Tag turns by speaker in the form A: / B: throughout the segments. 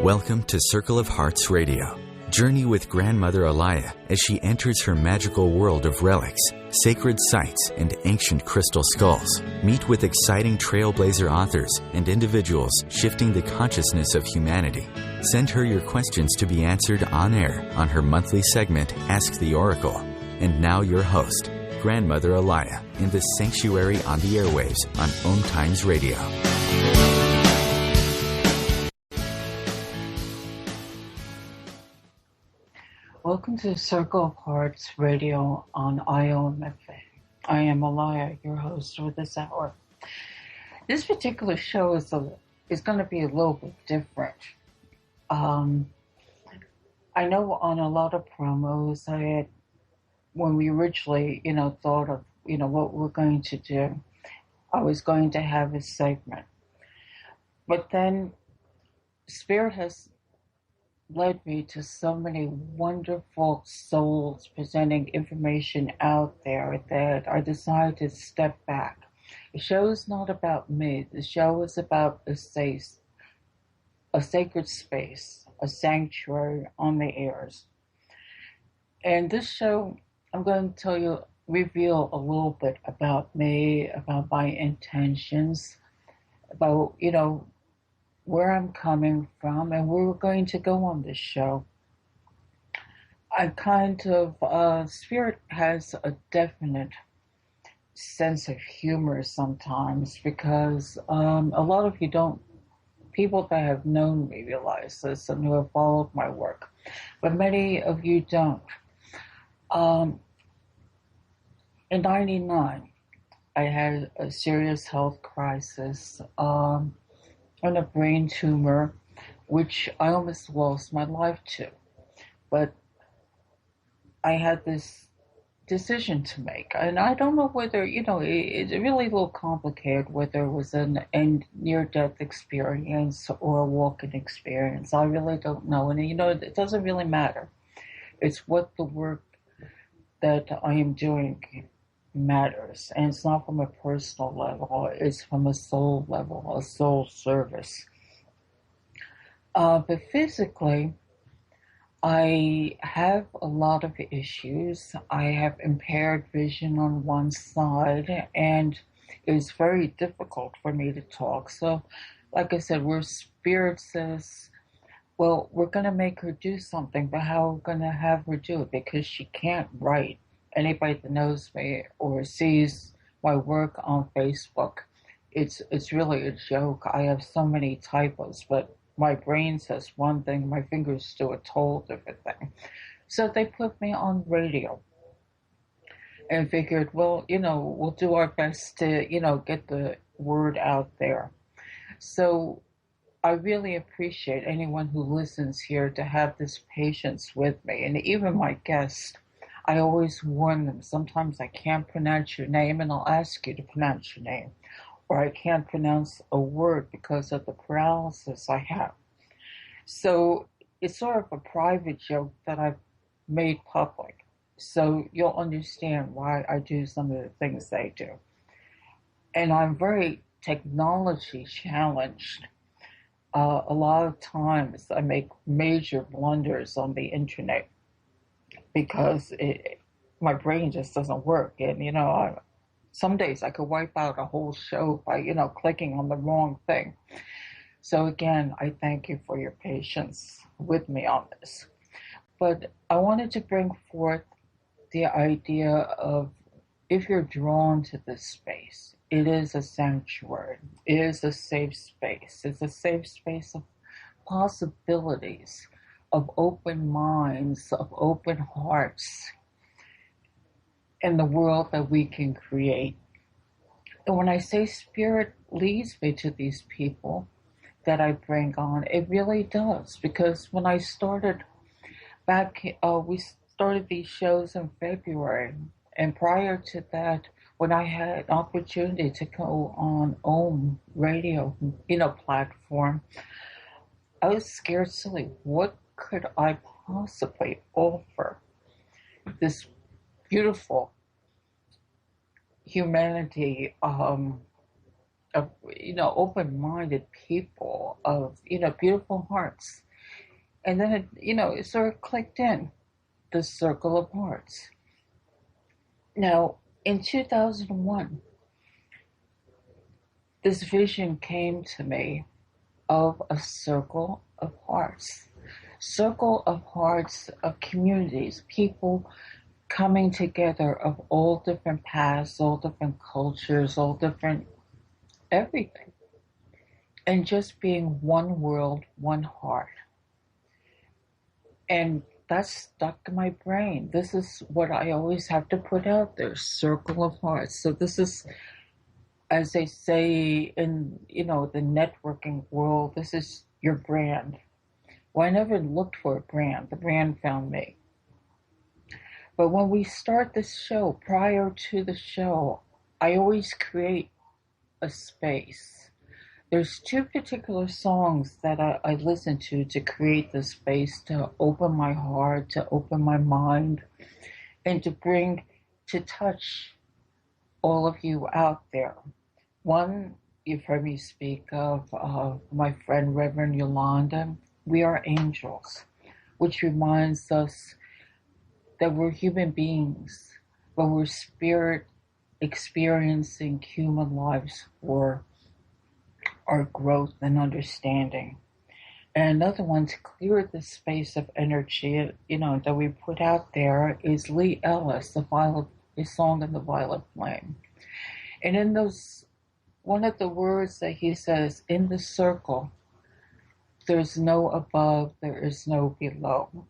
A: Welcome to Circle of Hearts Radio. Journey with Grandmother Allayah as she enters her magical world of relics, sacred sites, and ancient crystal skulls. Meet with exciting trailblazer authors and individuals shifting the consciousness of humanity. Send her your questions to be answered on air on her monthly segment, Ask the Oracle. And now your host, Grandmother Allayah, in the sanctuary on the airwaves on OMTimes Radio.
B: Welcome to Circle of Hearts Radio on AM Allayah. I am Allayah, your host for this hour. This particular show is going to be a little bit different. I know on a lot of promos, when we originally, thought of, what we're going to do, I was going to have a segment. But then Spirit has led me to so many wonderful souls presenting information out there that I decided to step back. The show is not about me. The show is about a sacred space, a sanctuary on the airs. And this show, I'm going to reveal a little bit about me, about my intentions, about, where I'm coming from and where we're going to go on this show. Spirit has a definite sense of humor sometimes because a lot of people that have known me realize this and who have followed my work, but many of you don't. In 99, I had a serious health crisis, and a brain tumor, which I almost lost my life to. But I had this decision to make, and I don't know whether, it's really a little complicated whether it was a near-death experience or a walk-in experience. I really don't know, and it doesn't really matter. It's what the work that I am doing matters, and it's not from a personal level, it's from a soul level, a soul service. But physically, I have a lot of issues. I have impaired vision on one side, and it's very difficult for me to talk. So, like I said, where Spirit says, well, we're going to make her do something, but how are we going to have her do it? Because she can't write. Anybody that knows me or sees my work on Facebook, it's really a joke. I have so many typos, but my brain says one thing, my fingers do a total different thing. So they put me on radio and figured, well, we'll do our best to, get the word out there. So I really appreciate anyone who listens here to have this patience with me, and even my guests. I always warn them, sometimes I can't pronounce your name and I'll ask you to pronounce your name. Or I can't pronounce a word because of the paralysis I have. So it's sort of a private joke that I've made public. So you'll understand why I do some of the things I do. And I'm very technology challenged. A lot of times I make major blunders on the internet, because my brain just doesn't work. And, some days I could wipe out a whole show by, clicking on the wrong thing. So again, I thank you for your patience with me on this. But I wanted to bring forth the idea of, if you're drawn to this space, it is a sanctuary. It is a safe space. It's a safe space of possibilities, of open minds, of open hearts, in the world that we can create. And when I say Spirit leads me to these people that I bring on, it really does. Because when I started we started these shows in February. And prior to that, when I had an opportunity to go on OM radio, platform, I was scared silly. What could I possibly offer this beautiful humanity of open-minded people, of beautiful hearts And then it sort of clicked in, the circle of hearts. Now, in 2001, this vision came to me of a circle of hearts. Circle of hearts of communities, people coming together of all different paths, all different cultures, all different everything. And just being one world, one heart. And that's stuck in my brain. This is what I always have to put out there, circle of hearts. So this is, as they say in, the networking world, this is your brand. Well, I never looked for a brand. The brand found me. But when we start this show, prior to the show, I always create a space. There's two particular songs that I listen to create the space, to open my heart, to open my mind, and to touch all of you out there. One, you've heard me speak of my friend Reverend Yolanda. We are angels, which reminds us that we're human beings, but we're spirit experiencing human lives for our growth and understanding. And another one, to clear the space of energy, that we put out there, is Lee Ellis, his song in the Violet Flame. And in those, one of the words that he says, in the circle, there's no above, there is no below.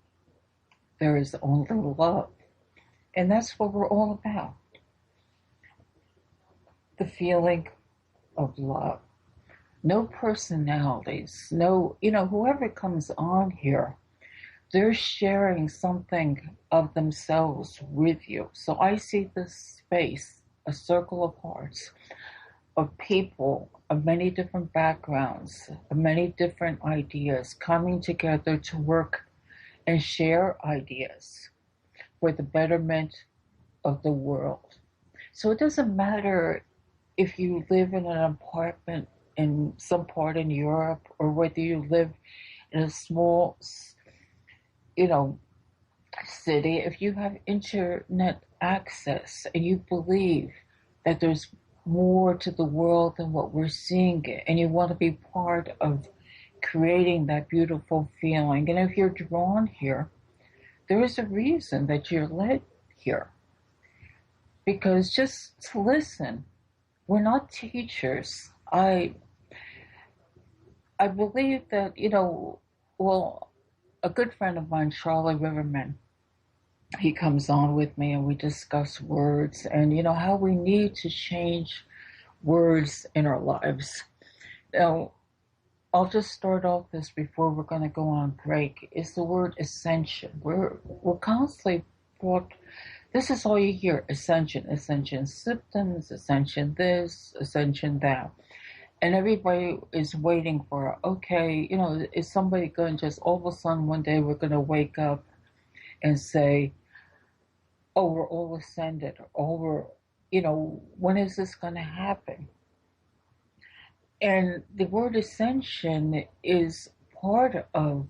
B: There is only love. And that's what we're all about. The feeling of love. No personalities, whoever comes on here, they're sharing something of themselves with you. So I see this space, a circle of hearts, of people of many different backgrounds, of many different ideas coming together to work and share ideas for the betterment of the world. So it doesn't matter if you live in an apartment in some part in Europe, or whether you live in a small, city. If you have internet access and you believe that there's more to the world than what we're seeing, and you want to be part of creating that beautiful feeling, and if you're drawn here, there is a reason that you're led here. Because just to listen, we're not teachers. I believe that, a good friend of mine, Charlie Riverman, he comes on with me and we discuss words and, how we need to change words in our lives. Now, I'll just start off this before we're going to go on break, is the word ascension. We're constantly brought, this is all you hear, ascension symptoms, ascension this, ascension that. And everybody is waiting for, okay, is somebody going to just all of a sudden one day we're going to wake up and say, oh, we're all ascended, or when is this going to happen? And the word ascension is part of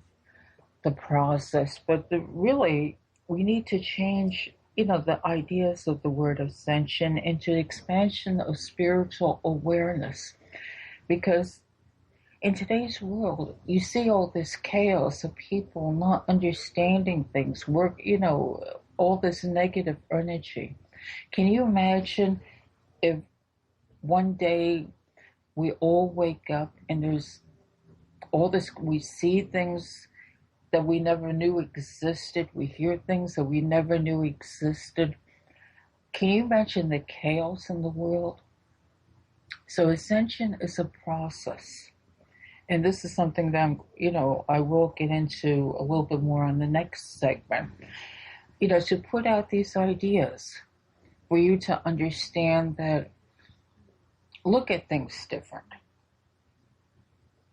B: the process, but really we need to change, the ideas of the word ascension into expansion of spiritual awareness. Because in today's world, you see all this chaos of people not understanding things, all this negative energy. Can you imagine if one day we all wake up and there's all this, we see things that we never knew existed, we hear things that we never knew existed. Can you imagine the chaos in the world? So ascension is a process. And this is something that I will get into a little bit more on the next segment. To put out these ideas for you to understand that, look at things different.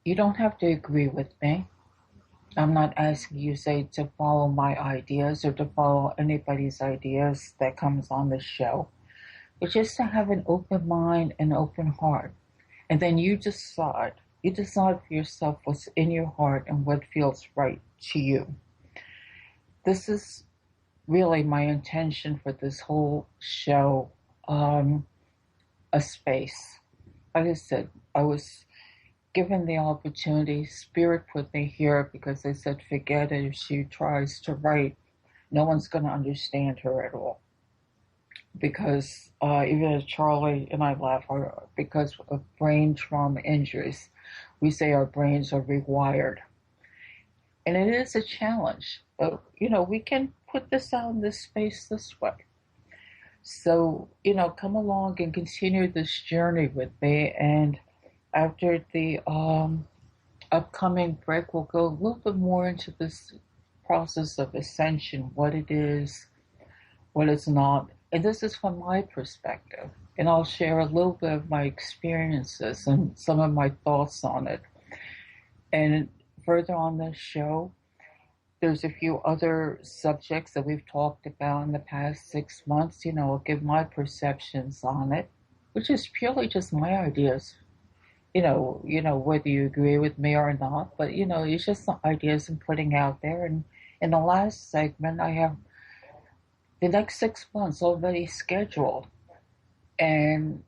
B: You don't have to agree with me. I'm not asking you, say, to follow my ideas or to follow anybody's ideas that comes on the show. But just to have an open mind and open heart. And then you decide You decide for yourself what's in your heart and what feels right to you. This is really my intention for this whole show, um, a space. Like I said, I was given the opportunity, Spirit put me here because they said, forget it, if she tries to write, no one's going to understand her at all. Because even as Charlie and I laugh, because of brain trauma injuries, we say our brains are rewired. And it is a challenge. But, we can put this out in this space this way. So, come along and continue this journey with me. And after the upcoming break, we'll go a little bit more into this process of ascension, what it is, what it's not. And this is from my perspective. And I'll share a little bit of my experiences and some of my thoughts on it. And further on this show, there's a few other subjects that we've talked about in the past 6 months. I'll give my perceptions on it, which is purely just my ideas. Whether you agree with me or not, but it's just some ideas I'm putting out there. And in the last segment, I have the next 6 months already scheduled, and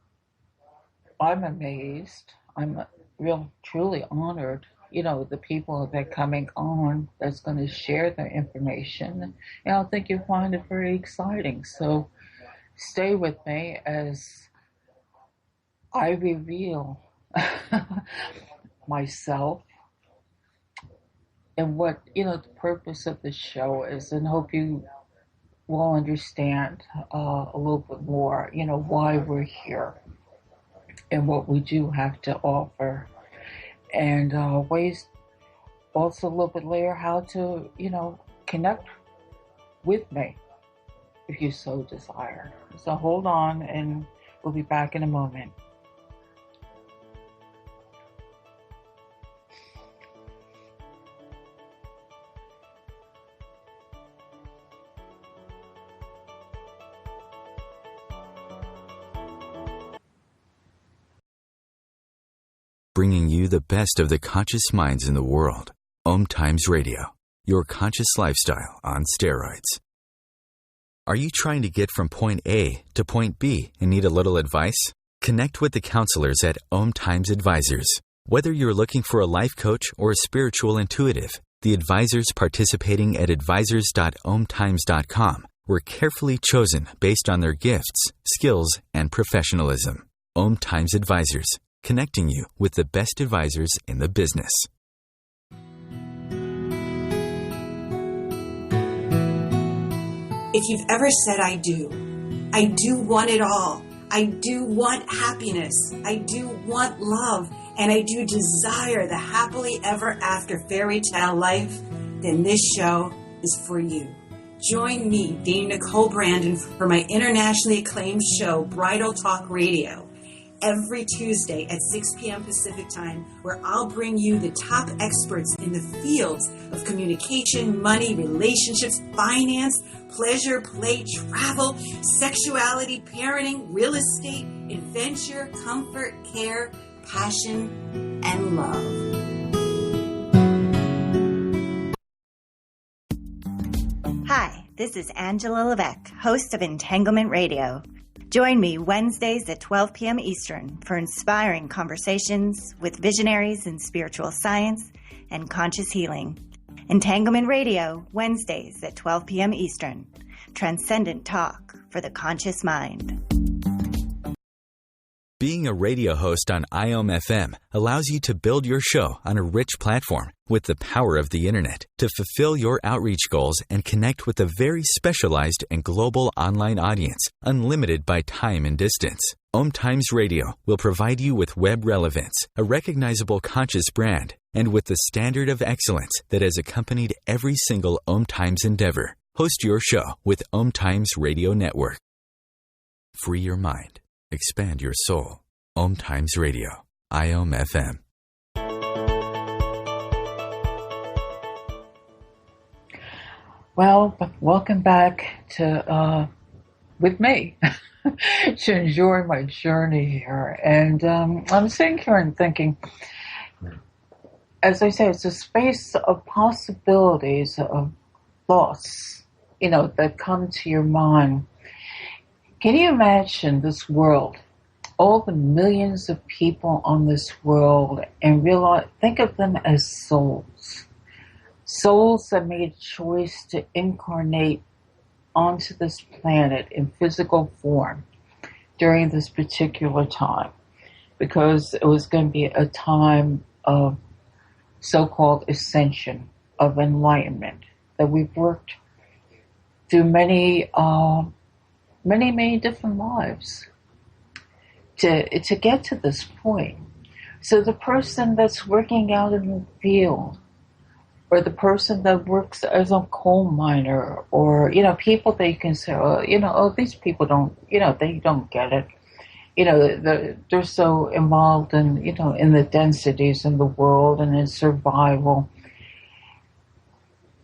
B: I'm amazed. I'm real, truly honored. The people that are coming on that's going to share their information, and I think you'll find it very exciting. So stay with me as I reveal myself and what the purpose of the show is, and hope you will understand a little bit more why we're here and what we do have to offer, and ways also a little bit later how to connect with me if you so desire. So hold on, and we'll be back in a moment.
A: Bringing you the best of the conscious minds in the world. OMTimes Radio, your conscious lifestyle on steroids. Are you trying to get from point A to point B and need a little advice? Connect with the counselors at OMTimes Advisors. Whether you're looking for a life coach or a spiritual intuitive, the advisors participating at advisors.omtimes.com were carefully chosen based on their gifts, skills, and professionalism. OMTimes Advisors, connecting you with the best advisors in the business.
C: If you've ever said, I do want it all. I do want happiness. I do want love. And I do desire the happily ever after fairy tale life, then this show is for you. Join me, Dana Nicole Brandon, for my internationally acclaimed show, Bridal Talk Radio, every Tuesday at 6 p.m. Pacific Time, where I'll bring you the top experts in the fields of communication, money, relationships, finance, pleasure, play, travel, sexuality, parenting, real estate, adventure, comfort, care, passion, and love.
D: Hi, this is Angela Levesque, host of Entanglement Radio. Join me Wednesdays at 12 p.m. Eastern for inspiring conversations with visionaries in spiritual science and conscious healing. Entanglement Radio, Wednesdays at 12 p.m. Eastern. Transcendent talk for the conscious mind.
A: Being a radio host on AM FM allows you to build your show on a rich platform with the power of the internet to fulfill your outreach goals and connect with a very specialized and global online audience, unlimited by time and distance. OMTimes Radio will provide you with web relevance, a recognizable conscious brand, and with the standard of excellence that has accompanied every single OMTimes endeavor. Host your show with OMTimes Radio Network. Free your mind. Expand your soul. OMTimes Radio. AM FM.
B: Well, welcome back to with me to enjoy my journey here. And I'm sitting here and thinking, as I say, it's a space of possibilities, of thoughts, that come to your mind. Can you imagine this world, all the millions of people on this world, and think of them as souls? Souls that made a choice to incarnate onto this planet in physical form during this particular time, because it was going to be a time of so-called ascension, of enlightenment, that we've worked through many different lives to get to this point. So the person that's working out in the field, or the person that works as a coal miner, or people that you can say, these people don't, they don't get it. They're so involved in the densities in the world and in survival.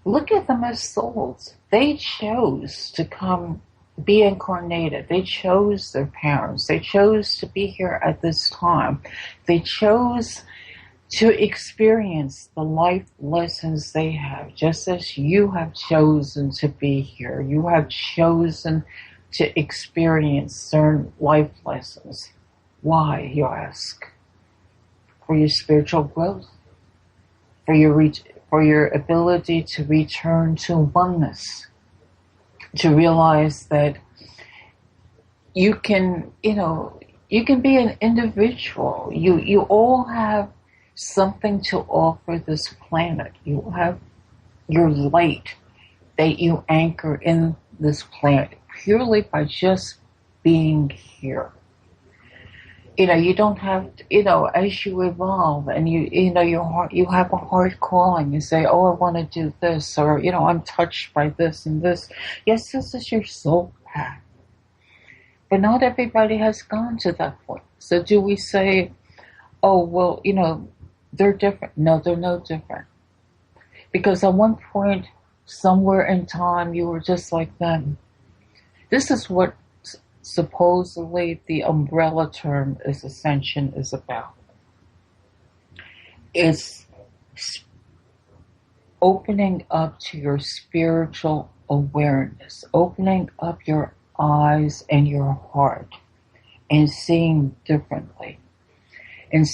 B: Look at them as souls. They chose to come be incarnated. They chose their parents. They chose to be here at this time. They chose to experience the life lessons they have, just as you have chosen to be here. You have chosen to experience certain life lessons. Why, you ask? For your spiritual growth, for your ability to return to oneness, to realize that you can be an individual. You all have something to offer this planet. You have your light that you anchor in this planet purely by just being here. You don't have to, as you evolve and you have a heart calling, you say, oh, I want to do this, or, I'm touched by this and this. Yes, this is your soul path. But not everybody has gone to that point. So do we say, oh, well, they're different? No, they're no different. Because at one point, somewhere in time, you were just like them. This is what supposedly the umbrella term is ascension is about. It's opening up to your spiritual awareness, opening up your eyes and your heart, and seeing differently, and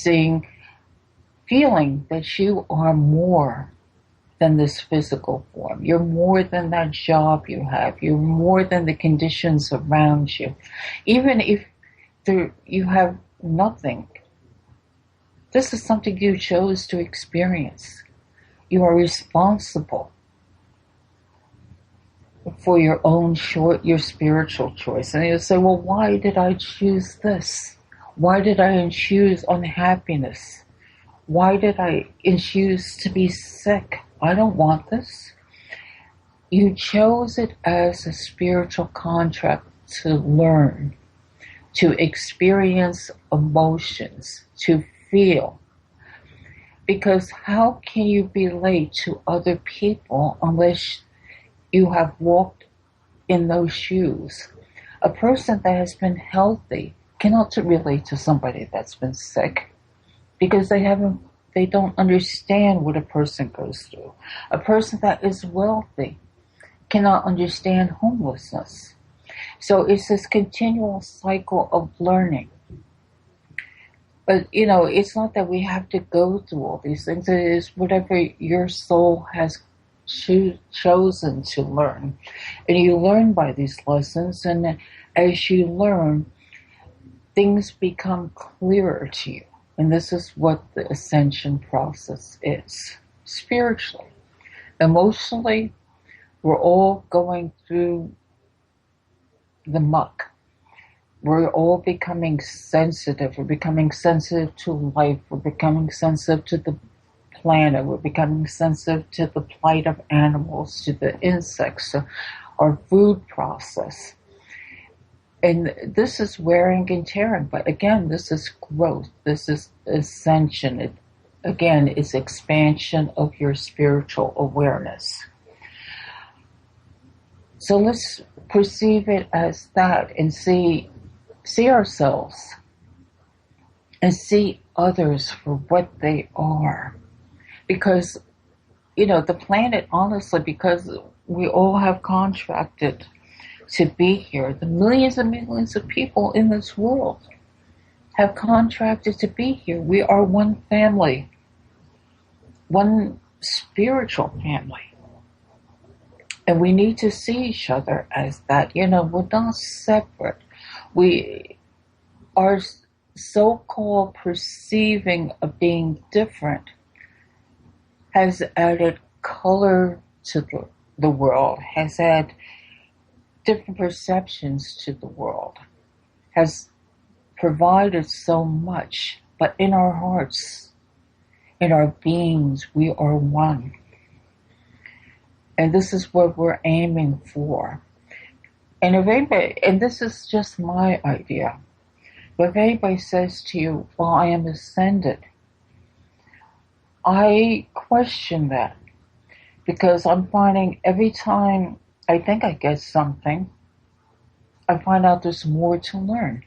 B: feeling that you are more than this physical form. You're more than that job you have. You're more than the conditions around you. Even if you have nothing, this is something you chose to experience. You are responsible for your spiritual choice. And you say, well, why did I choose this? Why did I choose unhappiness? Why did I choose to be sick? I don't want this. You chose it as a spiritual contract to learn, to experience emotions, to feel. Because how can you relate to other people unless you have walked in those shoes? A person that has been healthy cannot relate to somebody that's been sick, because they don't understand what a person goes through. A person that is wealthy cannot understand homelessness. So it's this continual cycle of learning. But, it's not that we have to go through all these things. It is whatever your soul has chosen to learn. And you learn by these lessons, and as you learn, things become clearer to you. And this is what the ascension process is. Spiritually, emotionally, we're all going through the muck. We're all becoming sensitive. We're becoming sensitive to life. We're becoming sensitive to the planet. We're becoming sensitive to the plight of animals, to the insects, to our food process. And this is wearing and tearing. But again, this is growth. This is ascension. It's expansion of your spiritual awareness. So let's perceive it as that and see ourselves and see others for what they are. Because, the planet, honestly, because we all have contracted to be here. The millions and millions of people in this world have contracted to be here. We are one family, one spiritual family. And we need to see each other as that. We're not separate. We are so-called perceiving of being different has added color to the world, has had different perceptions to the world, has provided so much. But in our hearts, in our beings, we are one. And this is what we're aiming for. And if anybody, and this is just my idea, but if anybody says to you, well, I am ascended, I question that, because I'm finding every time I think I get something, I find out there's more to learn.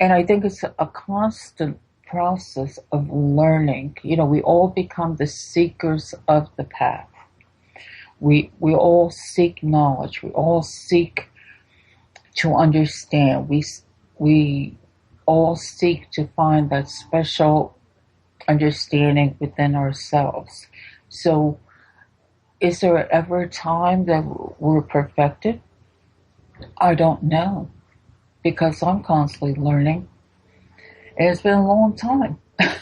B: And I think it's a constant process of learning. We all become the seekers of the path. We all seek knowledge. We all seek to understand. We all seek to find that special understanding within ourselves. So, is there ever a time that we're perfected? I don't know, because I'm constantly learning. And it's been a long time. And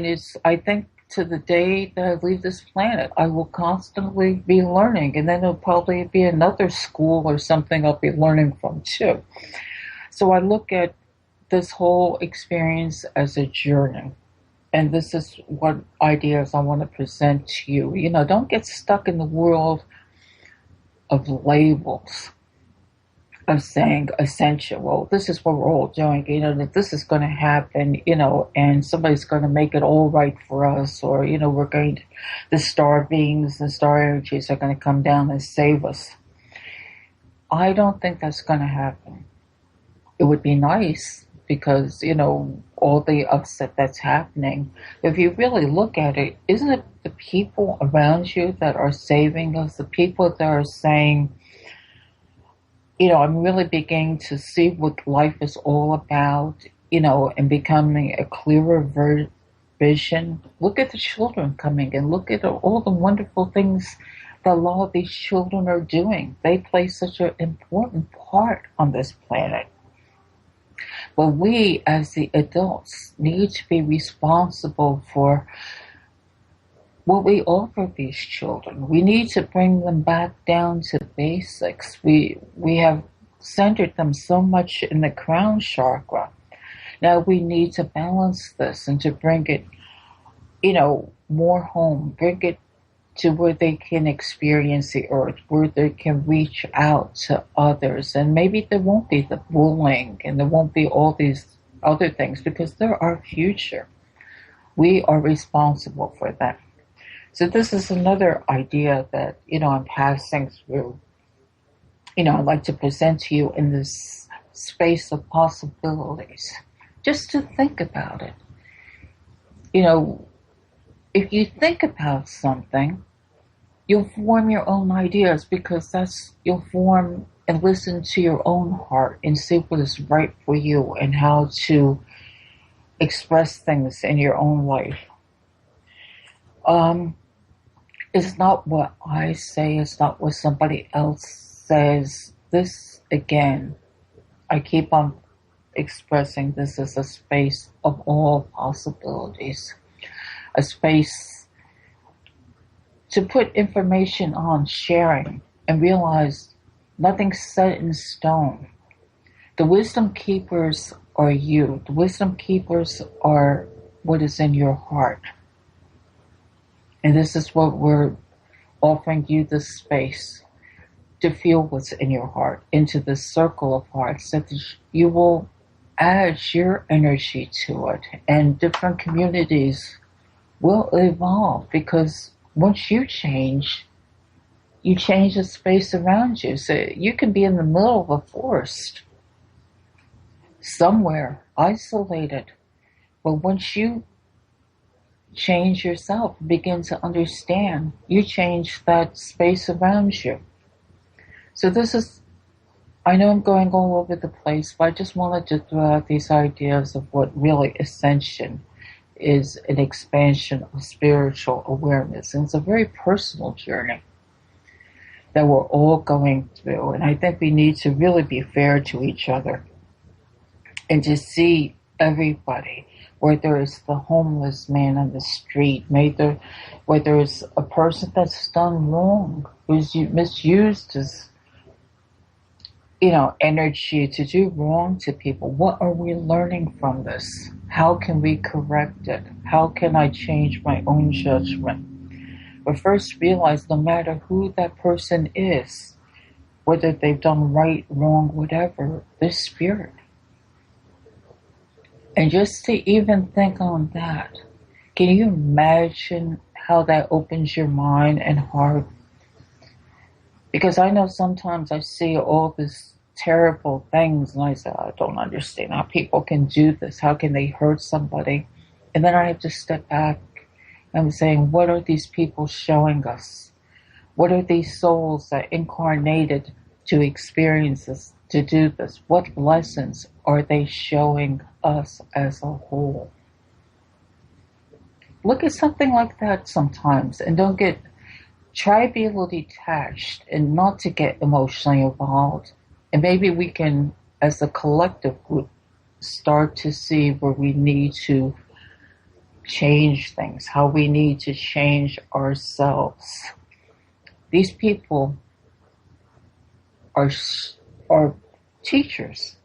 B: it's, I think, to the day that I leave this planet, I will constantly be learning. And then there'll probably be another school or something I'll be learning from too. So I look at this whole experience as a journey. And this is what ideas I want to present to you. Don't get stuck in the world of labels, of saying essential. Well, this is what we're all doing, that this is going to happen, and somebody's going to make it all right for us, or, we're going to, the star beings and star energies are going to come down and save us. I don't think that's going to happen. It would be nice, because, all the upset that's happening. If you really look at it, isn't it the people around you that are saving us? The people that are saying, I'm really beginning to see what life is all about, and becoming a clearer vision. Look at the children coming, and look at all the wonderful things that a lot of these children are doing. They play such an important part on this planet. But we, as the adults, need to be responsible for what we offer these children. We need to bring them back down to basics. We have centered them so much in the crown chakra. Now we need to balance this and to bring it, more home, bring it to where they can experience the earth, where they can reach out to others. And maybe there won't be the bullying, and there won't be all these other things, because they're our future. We are responsible for them. So this is another idea that, I'm passing through. I'd like to present to you in this space of possibilities, just to think about it. If you think about something, you'll form your own ideas, because you'll form and listen to your own heart and see what is right for you and how to express things in your own life. It's not what I say, it's not what somebody else says. This, again, I keep on expressing this as a space of all possibilities, a space to put information on, sharing, and realize nothing's set in stone. The wisdom keepers are you. The wisdom keepers are what is in your heart. And this is what we're offering you, this space to feel what's in your heart, into this circle of hearts, that you will add your energy to it, and different communities will evolve, because once you change the space around you. So you can be in the middle of a forest, somewhere isolated. But once you change yourself, begin to understand, you change that space around you. So this is, I know I'm going all over the place, but I just wanted to throw out these ideas of what really ascension is, an expansion of spiritual awareness. And it's a very personal journey that we're all going through. And I think we need to really be fair to each other and to see everybody, whether it's the homeless man on the street, whether it's a person that's done wrong, who's misused his energy to do wrong to people. What are we learning from this? How can we correct it? How can I change my own judgment? But first realize, no matter who that person is, whether they've done right, wrong, whatever, they're spirit. And just to even think on that, can you imagine how that opens your mind and heart? Because I know sometimes I see all these terrible things and I say, I don't understand how people can do this. How can they hurt somebody? And then I have to step back and saying, what are these people showing us? What are these souls that incarnated to experience this, to do this? What lessons are they showing us as a whole? Look at something like that sometimes and try to be a little detached and not to get emotionally involved. And maybe we can, as a collective group, start to see where we need to change things, how we need to change ourselves. These people are teachers.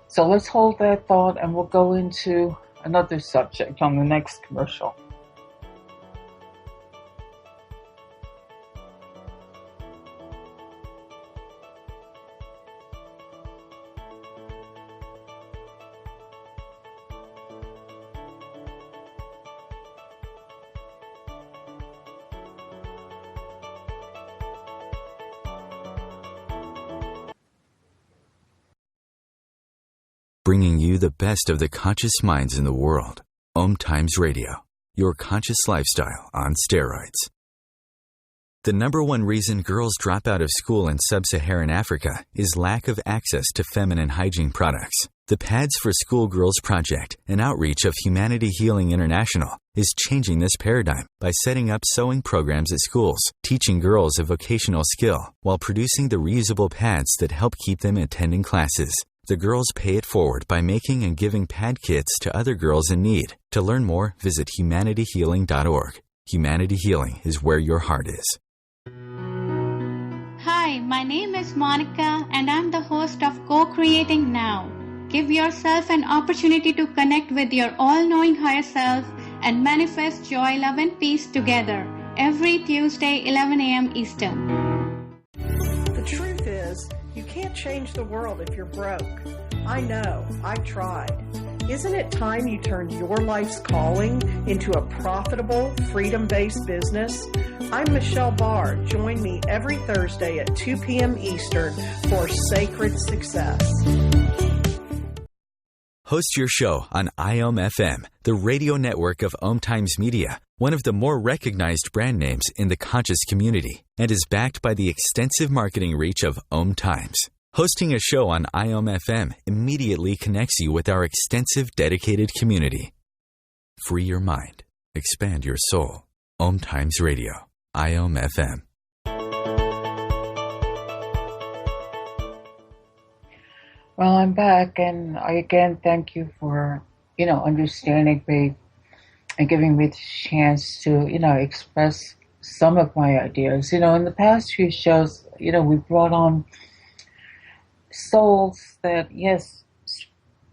B: So let's hold that thought and we'll go into another subject on the next commercial.
A: Bringing you the best of the conscious minds in the world. OMTimes Radio, your conscious lifestyle on steroids. The number one reason girls drop out of school in sub-Saharan Africa is lack of access to feminine hygiene products. The Pads for Schoolgirls Project, an outreach of Humanity Healing International, is changing this paradigm by setting up sewing programs at schools, teaching girls a vocational skill, while producing the reusable pads that help keep them attending classes. The girls pay it forward by making and giving pad kits to other girls in need. To learn more, visit humanityhealing.org. Humanity Healing is where your heart is.
E: Hi, my name is Monica and I'm the host of Co-Creating Now. Give yourself an opportunity to connect with your all-knowing higher self and manifest joy, love and peace together every Tuesday, 11 a.m. Eastern.
F: The truth is, you can't change the world if you're broke. I know, I've tried. Isn't it time you turned your life's calling into a profitable, freedom-based business? I'm Michelle Barr. Join me every Thursday at 2 p.m. Eastern for Sacred Success.
A: Host your show on AM FM, the radio network of OMTimes Media, one of the more recognized brand names in the conscious community, and is backed by the extensive marketing reach of OMTimes. Hosting a show on AM FM immediately connects you with our extensive dedicated community. Free your mind. Expand your soul. OMTimes Radio. AM FM.
B: Well, I'm back, and I again thank you for, understanding me and giving me the chance to, express some of my ideas. In the past few shows, we brought on souls that, yes,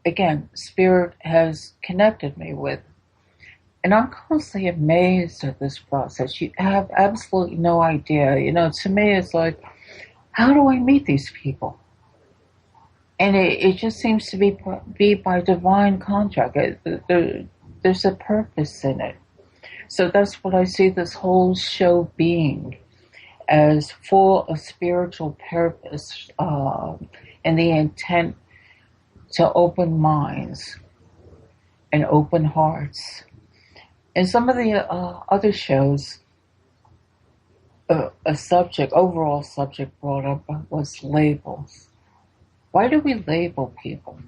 B: again, Spirit has connected me with. And I'm constantly amazed at this process. You have absolutely no idea. To me, it's like, how do I meet these people? And it just seems to be by divine contract. There's a purpose in it. So that's what I see this whole show being, as full of spiritual purpose. and the intent to open minds and open hearts. In some of the other shows, overall subject brought up was labels. Why do we label people?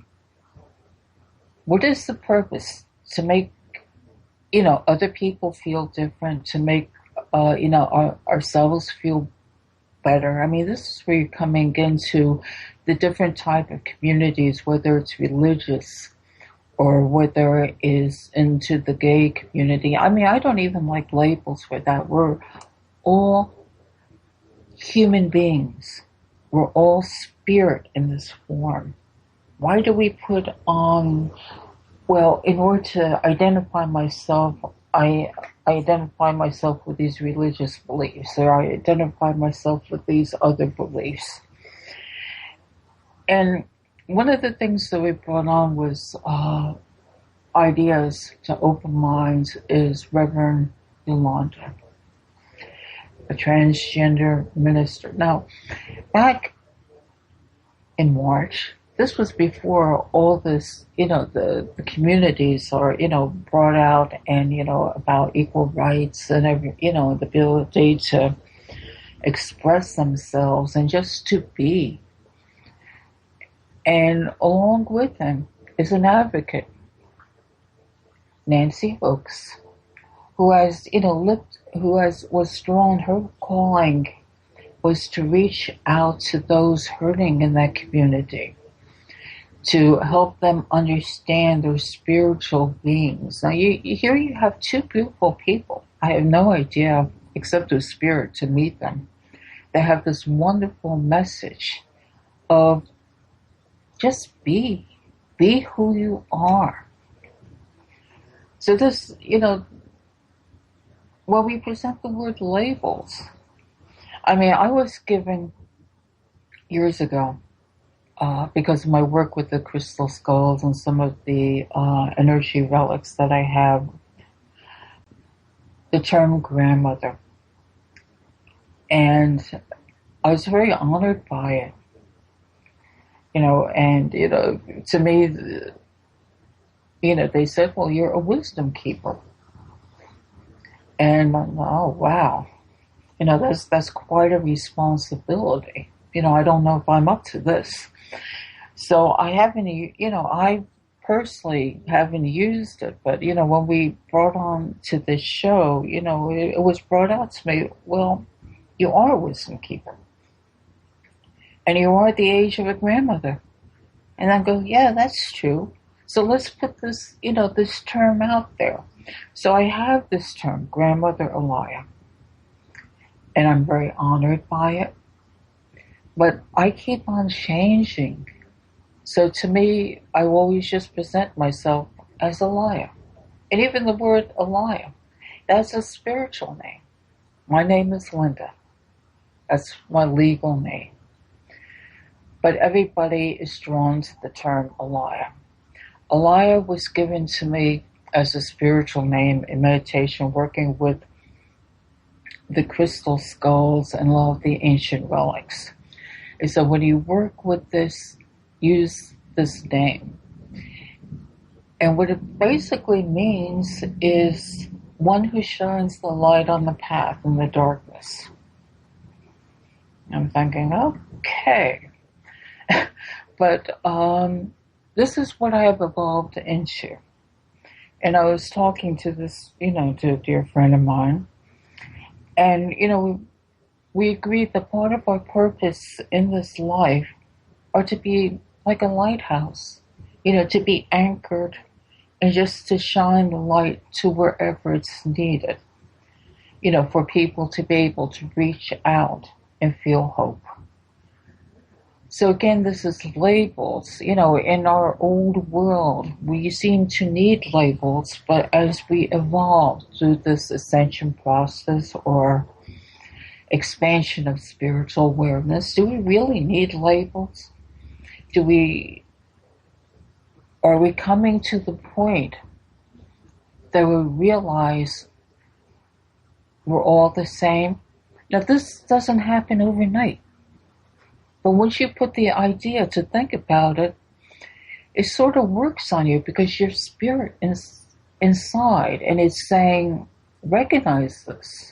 B: What is the purpose? To make, other people feel different, to make, ourselves feel better. I mean, this is where you're coming into the different type of communities, whether it's religious or whether it is into the gay community. I mean, I don't even like labels for that. We're all human beings. We're all spirit in this form. Why do we put on, well, in order to identify myself, I identify myself with these religious beliefs, or I identify myself with these other beliefs. And one of the things that we brought on was ideas to open minds is Reverend Yolanda, a transgender minister. Now, back in March, this was before all this, the communities are, brought out and, about equal rights and every, the ability to express themselves and just to be. And along with them is an advocate, Nancy Oakes, who has, was strong. Her calling was to reach out to those hurting in that community, to help them understand their spiritual beings. Now, here you have two beautiful people. I have no idea, except through spirit, to meet them. They have this wonderful message of just be who you are. So this, when we present the word labels, I mean, I was given years ago, because of my work with the crystal skulls and some of the energy relics that I have, the term grandmother. And I was very honored by it. And, to me, they said, well, you're a wisdom keeper. And oh, wow. That's quite a responsibility. I don't know if I'm up to this. So I haven't, I personally haven't used it, but, when we brought on to this show, it was brought out to me, well, you are a wisdom keeper. And you are at the age of a grandmother. And I go, yeah, that's true. So let's put this, this term out there. So I have this term, Grandmother Allayah. And I'm very honored by it. But I keep on changing. So to me, I always just present myself as Allayah. And even the word Allayah, that's a spiritual name. My name is Linda. That's my legal name. But everybody is drawn to the term Allayah. Allayah was given to me as a spiritual name in meditation, working with the crystal skulls and all of the ancient relics. And so when you work with this, use this name. And what it basically means is one who shines the light on the path in the darkness. I'm thinking, okay. But this is what I have evolved into. And I was talking to this, to a dear friend of mine. And, we agreed that part of our purpose in this life are to be like a lighthouse, to be anchored and just to shine the light to wherever it's needed, for people to be able to reach out and feel hope. So again, this is labels. In our old world, we seem to need labels, but as we evolve through this ascension process or expansion of spiritual awareness, do we really need labels? Are we coming to the point that we realize we're all the same? Now, this doesn't happen overnight. But once you put the idea to think about it, it sort of works on you because your spirit is inside and it's saying, recognize this.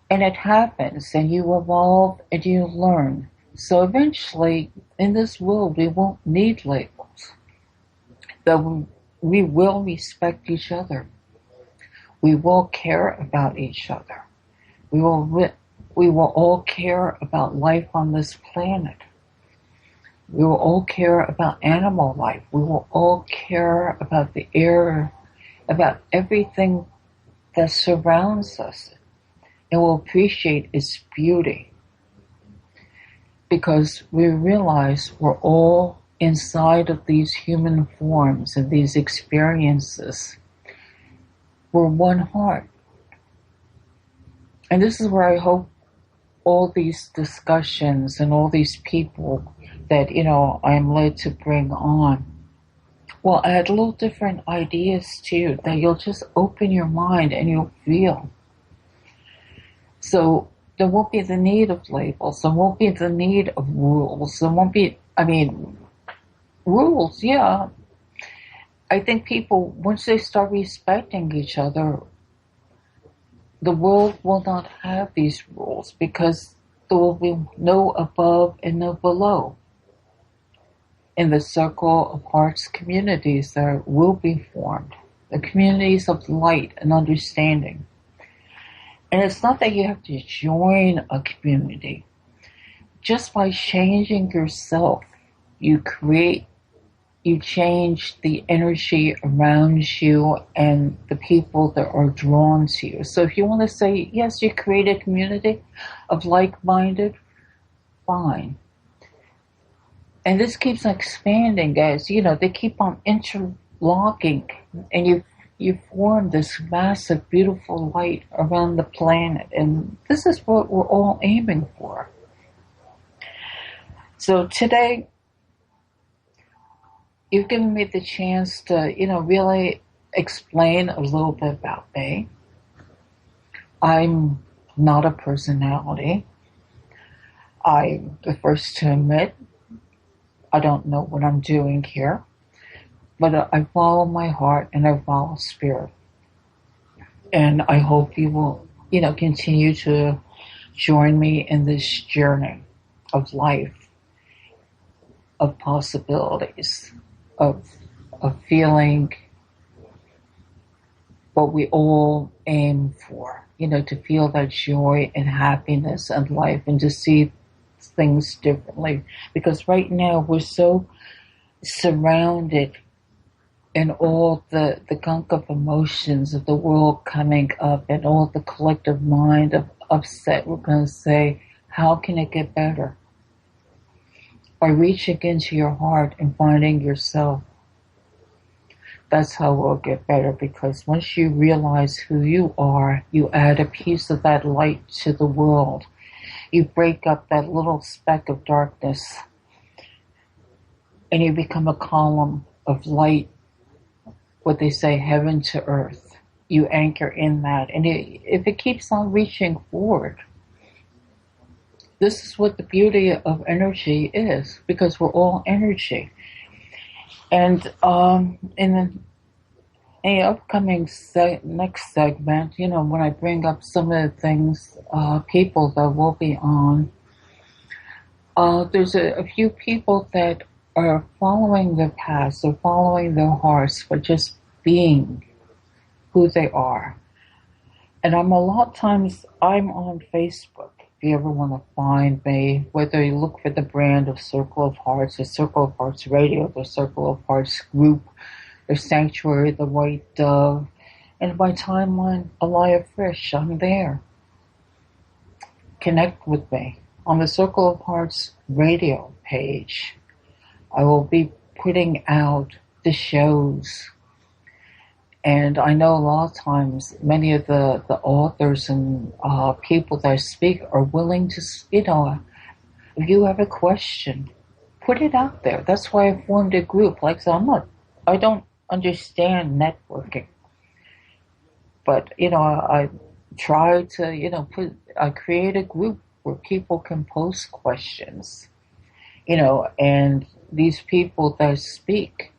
B: And it happens and you evolve and you learn. So eventually, in this world, we won't need labels. But we will respect each other. We will care about each other. We will all care about life on this planet. We will all care about animal life. We will all care about the air, about everything that surrounds us. And will appreciate its beauty. Because we realize we're all inside of these human forms and these experiences. We're one heart. And this is where I hope all these discussions and all these people that, I'm led to bring on will add little different ideas too, that you'll just open your mind and you'll feel. So there won't be the need of labels. There won't be the need of rules. There won't be, rules, yeah. I think people, once they start respecting each other, the world will not have these rules because there will be no above and no below. In the circle of hearts communities there will be formed, the communities of light and understanding. And it's not that you have to join a community. Just by changing yourself, you change the energy around you and the people that are drawn to you. So if you want to say, yes, you create a community of like-minded, fine. And this keeps expanding, guys. They keep on interlocking, and you form this massive, beautiful light around the planet. And this is what we're all aiming for. So today, you've given me the chance to, really explain a little bit about me. I'm not a personality. I'm the first to admit I don't know what I'm doing here. But I follow my heart and I follow spirit. And I hope you will, continue to join me in this journey of life, of possibilities, of feeling what we all aim for, to feel that joy and happiness and life and to see things differently. Because right now we're so surrounded in all the gunk of emotions of the world coming up and all the collective mind of upset, we're going to say, how can it get better? By reaching into your heart and finding yourself. That's how we'll get better, because once you realize who you are, you add a piece of that light to the world. You break up that little speck of darkness and you become a column of light, what they say, heaven to earth. You anchor in that. And if it keeps on reaching forward, this is what the beauty of energy is, because we're all energy. And in the upcoming next segment, when I bring up some of the things, people that will be on, there's a few people that are following their paths, or following their hearts, but just being who they are. And I'm on Facebook. If you ever want to find me, whether you look for the brand of Circle of Hearts, or Circle of Hearts Radio, the Circle of Hearts group, the Sanctuary, the White Dove, and my timeline, Allayah Frisch, I'm there. Connect with me on the Circle of Hearts radio page. I will be putting out the shows. And I know a lot of times many of the authors and people that speak are willing to, if you have a question, put it out there. That's why I formed a group. I don't understand networking. But, I try to, I create a group where people can post questions, and these people that speak,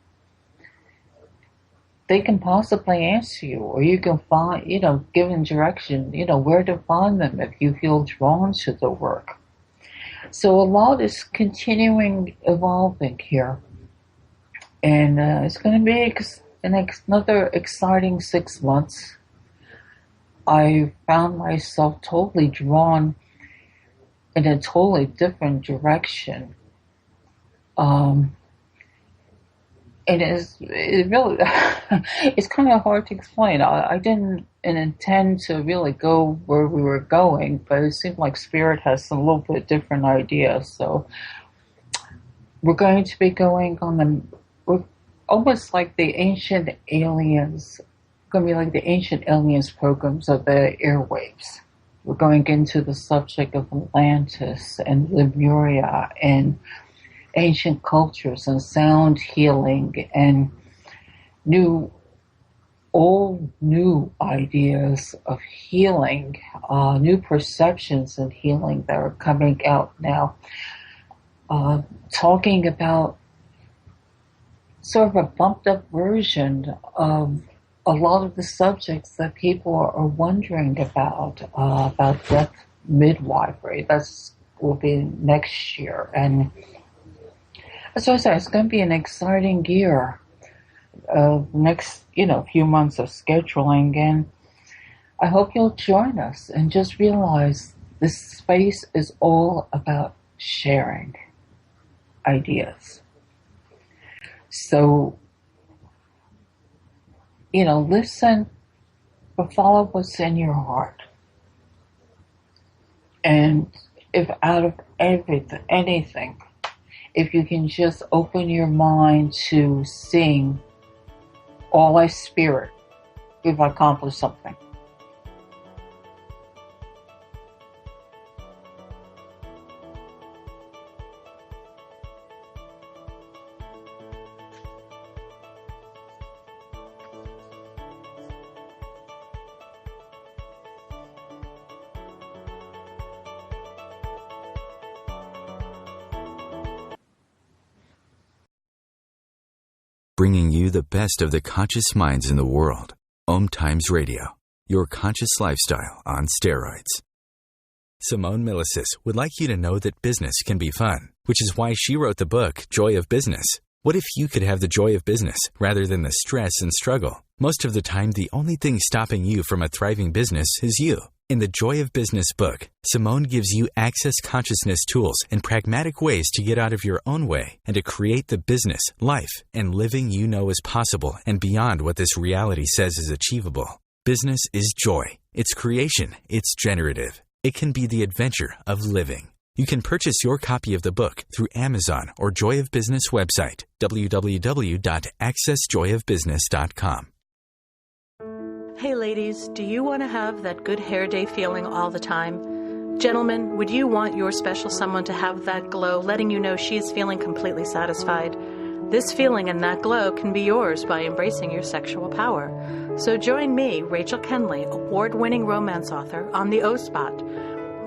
B: they can possibly answer you, or you can find, given direction, where to find them if you feel drawn to the work. So a lot is continuing evolving here. And it's going to be another exciting 6 months. I found myself totally drawn in a totally different direction. And it's kind of hard to explain. I didn't intend to really go where we were going, but it seemed like Spirit has some little bit different ideas. So we're going to be going on we're almost like the ancient aliens, going to be like the ancient aliens programs of the airwaves. We're going into the subject of Atlantis and Lemuria and ancient cultures and sound healing and all new ideas of healing, new perceptions and healing that are coming out now, talking about sort of a bumped up version of a lot of the subjects that people are wondering about death midwifery. Will be next year. And as I said, it's going to be an exciting year. Next, few months of scheduling, and I hope you'll join us and just realize this space is all about sharing ideas. So, listen, but follow what's in your heart. And if out of anything, if you can just open your mind to seeing all as spirit, you've accomplished something.
A: Bringing you the best of the conscious minds in the world. OMTimes Radio, your conscious lifestyle on steroids. Simone Milasas would like you to know that business can be fun, which is why she wrote the book, Joy of Business. What if you could have the joy of business rather than the stress and struggle? Most of the time, the only thing stopping you from a thriving business is you. In the Joy of Business book, Simone gives you access consciousness tools and pragmatic ways to get out of your own way and to create the business, life, and living you know is possible and beyond what this reality says is achievable. Business is joy. It's creation. It's generative. It can be the adventure of living. You can purchase your copy of the book through Amazon or Joy of Business website, www.accessjoyofbusiness.com.
G: Hey ladies, do you want to have that good hair day feeling all the time? Gentlemen, would you want your special someone to have that glow, letting you know she is feeling completely satisfied? This feeling and that glow can be yours by embracing your sexual power. So join me, Rachel Kenley, award-winning romance author, on the O-Spot.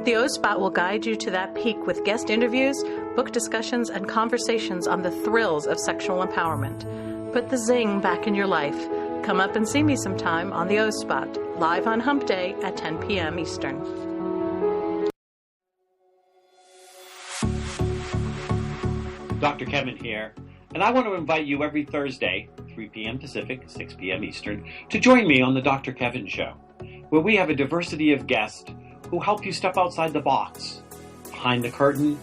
G: The O-Spot will guide you to that peak with guest interviews, book discussions, and conversations on the thrills of sexual empowerment. Put the zing back in your life. Come up and see me sometime on the O-Spot, live on Hump Day at 10 p.m. Eastern.
H: Dr. Kevin here, and I want to invite you every Thursday, 3 p.m. Pacific, 6 p.m. Eastern, to join me on the Dr. Kevin Show, where we have a diversity of guests who help you step outside the box, behind the curtain,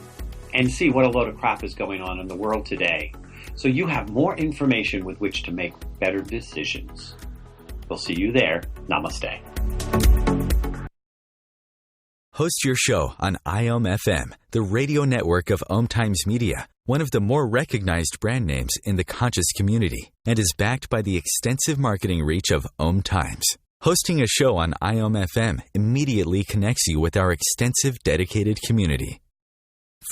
H: and see what a load of crap is going on in the world today, so you have more information with which to make better decisions. We'll see you there. Namaste.
A: Host your show on AM FM, the radio network of OMTimes Media, one of the more recognized brand names in the conscious community, and is backed by the extensive marketing reach of OMTimes. Hosting a show on AM FM immediately connects you with our extensive dedicated community.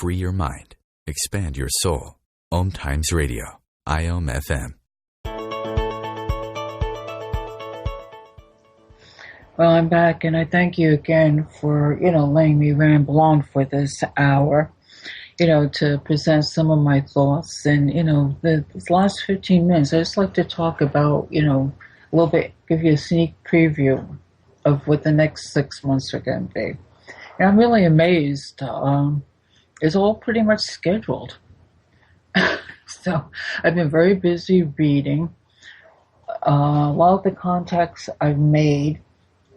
A: Free your mind. Expand your soul. OMTimes Radio, AM FM.
B: Well, I'm back, and I thank you again for, letting me ramble on for this hour, to present some of my thoughts. And, this last 15 minutes, I just like to talk about, a little bit, give you a sneak preview of what the next 6 months are going to be. And I'm really amazed. It's all pretty much scheduled. So I've been very busy reading. A lot of the contacts I've made,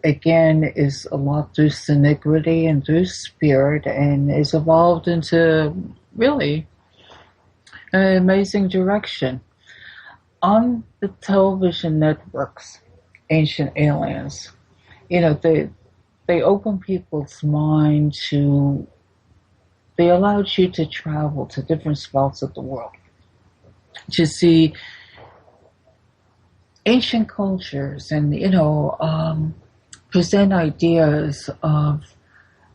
B: again, is a lot through synchronicity and through spirit, and it's evolved into really an amazing direction. On the television networks, Ancient Aliens, they open people's mind to, they allowed you to travel to different spots of the world, to see ancient cultures and, present ideas of,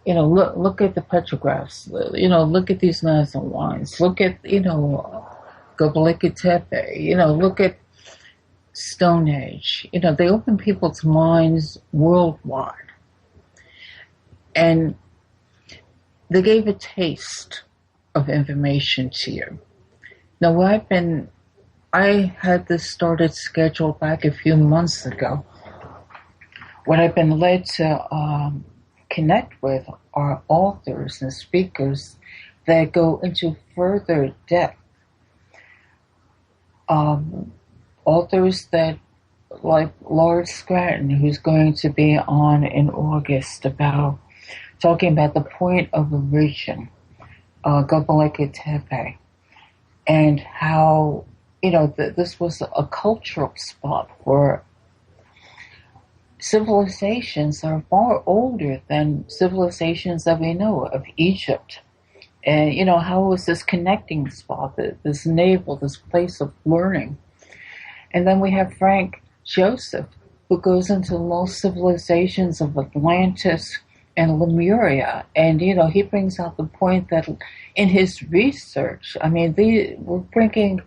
B: look at the petrographs, look at these Nazarene lines, look at, Göbekli Tepe, look at Stone Age. They open people's minds worldwide. And they gave a taste of information to you. Now, I had this started scheduled back a few months ago. What I've been led to connect with are authors and speakers that go into further depth. Authors that, like Lord Scranton, who's going to be on in August, talking about the point of origin, Göbekli Tepe, and how, this was a cultural spot for civilizations that are far older than civilizations that we know of Egypt. And, how was this connecting spot, this navel, this place of learning? And then we have Frank Joseph, who goes into the lost civilizations of Atlantis and Lemuria. And, he brings out the point that in his research, we're bringing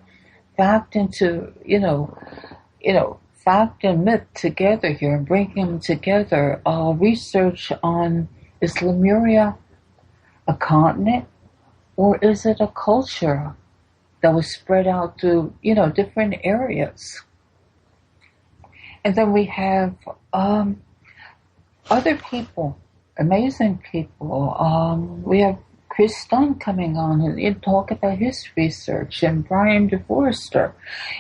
B: fact into, fact and myth together here and bringing them together. Research on, is Lemuria a continent, or is it a culture that was spread out through, different areas? And then we have other people, amazing people. We have Chris Dunn coming on and talk about his research, and Brian DeForester,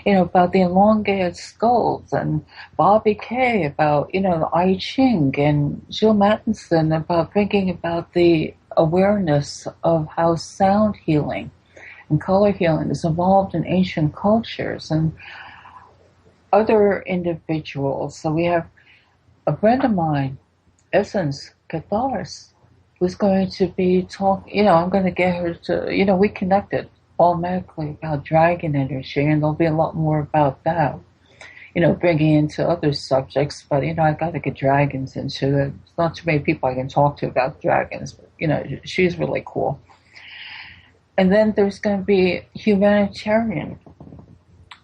B: about the elongated skulls, and Bobby Kay about, the I Ching, and Jill Mattinson about thinking about the awareness of how sound healing and color healing is involved in ancient cultures, and other individuals. So we have a friend of mine, Essence Catharis, who's going to be talking, I'm going to get her to, we connected automatically about dragon energy, and there'll be a lot more about that, bringing into other subjects, but, I got to get dragons into it. There's not too many people I can talk to about dragons, but, she's really cool. And then there's going to be humanitarian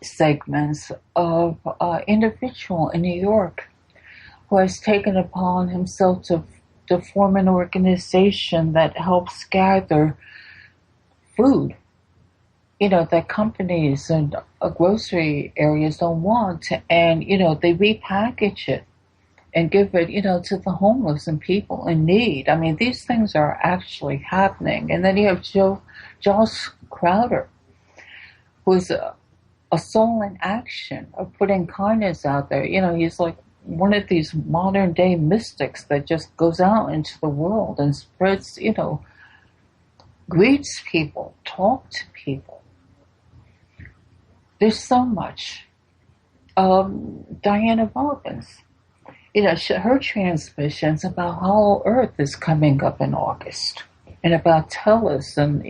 B: segments of individual in New York who has taken upon himself to form an organization that helps gather food, that companies and grocery areas don't want, and, they repackage it and give it, to the homeless and people in need. These things are actually happening. And then you have Josh Crowder, who's a soul in action of putting kindness out there. He's like one of these modern day mystics that just goes out into the world and spreads, greets people, talks to people. There's so much. Diana Robbins, her transmissions about Hollow Earth is coming up in August, and about Tellus and,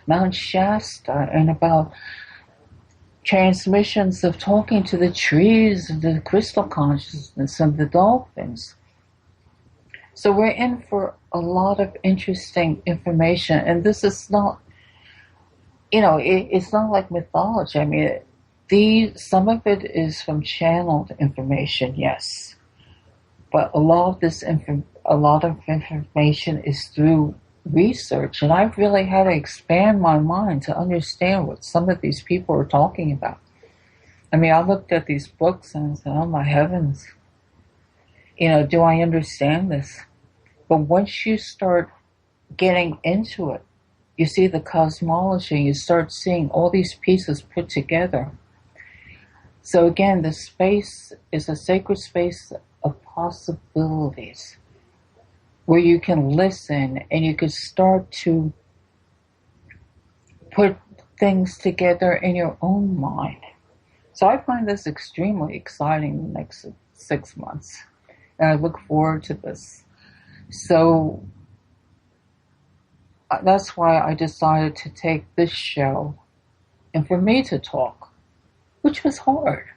B: Mount Shasta, and about transmissions of talking to the trees, the crystal consciousness, and the dolphins. So we're in for a lot of interesting information, and this is not, it's not like mythology. Some of it is from channeled information, yes. But a lot of information is through research, and I've really had to expand my mind to understand what some of these people are talking about. I mean, I looked at these books and said, oh my heavens, do I understand this? But once you start getting into it, you see the cosmology, you start seeing all these pieces put together. So again, the space is a sacred space of possibilities where you can listen and you can start to put things together in your own mind. So I find this extremely exciting the next 6 months, and I look forward to this. So that's why I decided to take this show and for me to talk, which was hard.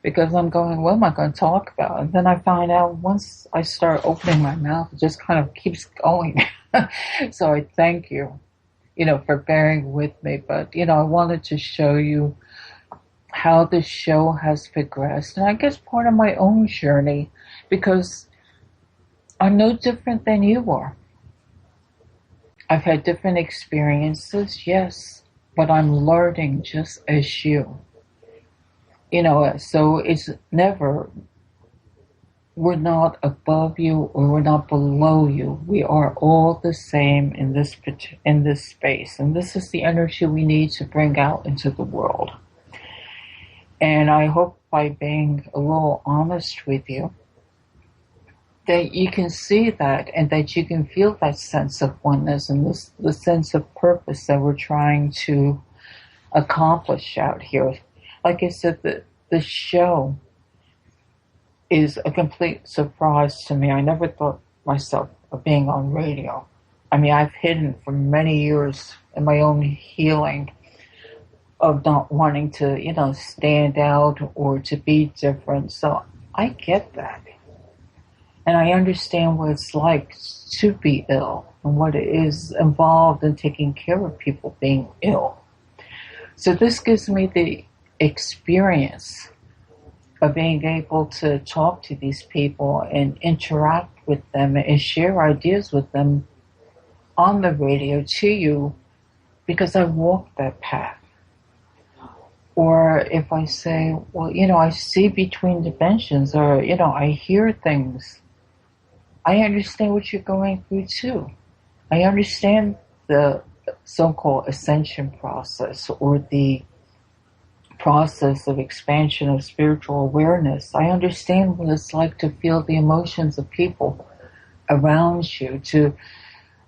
B: Because I'm going, what am I going to talk about? And then I find out once I start opening my mouth, it just kind of keeps going. So I thank you, for bearing with me. But, I wanted to show you how the show has progressed. And I guess part of my own journey, because I'm no different than you are. I've had different experiences, yes, but I'm learning just as you. So it's never, we're not above you or we're not below you. We are all the same in this space. And this is the energy we need to bring out into the world. And I hope by being a little honest with you, that you can see that and that you can feel that sense of oneness and the sense of purpose that we're trying to accomplish out here. Like I said, the show is a complete surprise to me. I never thought myself of being on radio. I mean, I've hidden for many years in my own healing of not wanting to, stand out or to be different. So I get that. And I understand what it's like to be ill and what it is involved in taking care of people being ill. So this gives me the experience of being able to talk to these people and interact with them and share ideas with them on the radio to you because I walked that path. Or if I say, well, I see between dimensions, or, I hear things, I understand what you're going through too. I understand the so-called ascension process or the process of expansion of spiritual awareness. I understand what it's like to feel the emotions of people around you, to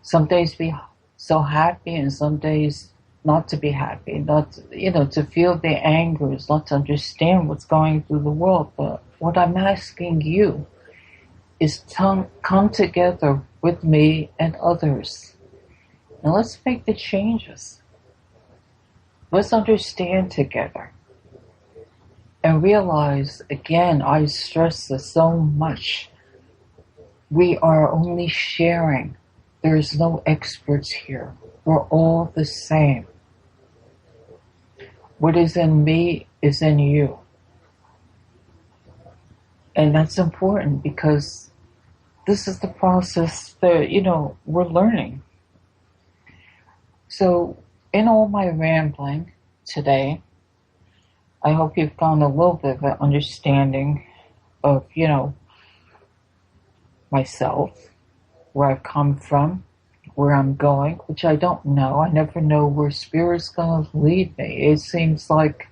B: some days be so happy and some days not to be happy, not to feel the angers, not to understand what's going through the world. But what I'm asking you is to come together with me and others. And let's make the changes. Let's understand together. And realize, again, I stress this so much, we are only sharing. There is no experts here. We're all the same. What is in me is in you. And that's important because this is the process that, we're learning. So in all my rambling today, I hope you've gotten a little bit of an understanding of, myself, where I've come from, where I'm going, which I don't know. I never know where Spirit's going to lead me. It seems like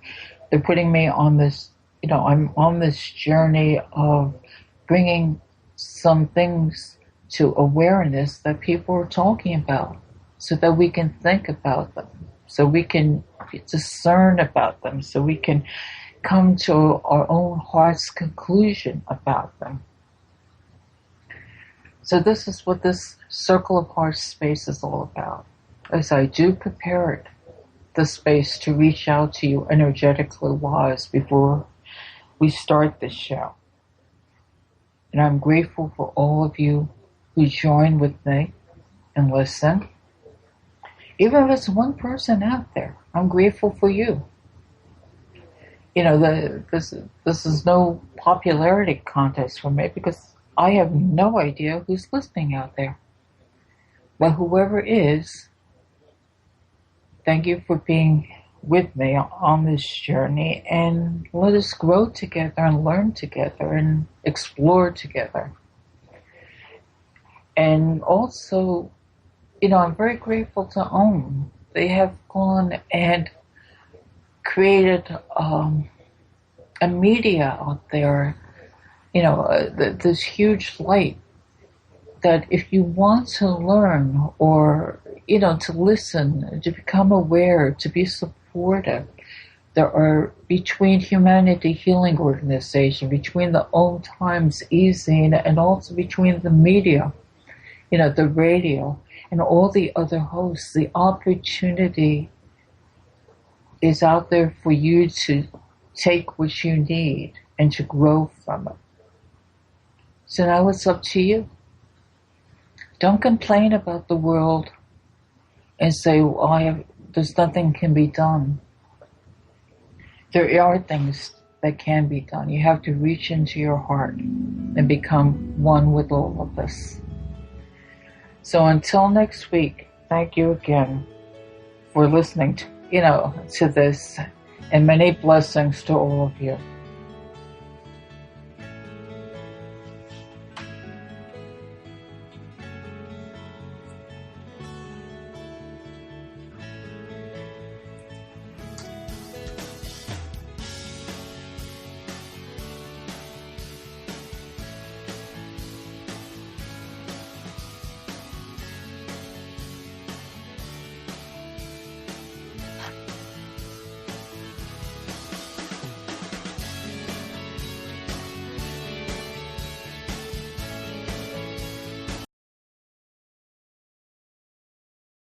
B: they're putting me on this, I'm on this journey of bringing some things to awareness that people are talking about so that we can think about them, so we can discern about them, so we can come to our own heart's conclusion about them. So this is what this Circle of Hearts space is all about. As I do prepare the space to reach out to you energetically wise before we start this show. And I'm grateful for all of you who join with me and listen. Even if it's one person out there, I'm grateful for you. This is no popularity contest for me because I have no idea who's listening out there. But whoever is, thank you for being with me on this journey, and let us grow together and learn together and explore together. And also, I'm very grateful to OM. They have gone and created a media out there, this huge light that if you want to learn or, to listen, to become aware, to be supportive, there are between Humanity Healing Organization, between the OMTimes e-zine, and also between the media, the radio, and all the other hosts, the opportunity is out there for you to take what you need and to grow from it. So now it's up to you. Don't complain about the world and say, there's nothing can be done. There are things that can be done. You have to reach into your heart and become one with all of this. So until next week, thank you again for listening to this, and many blessings to all of you.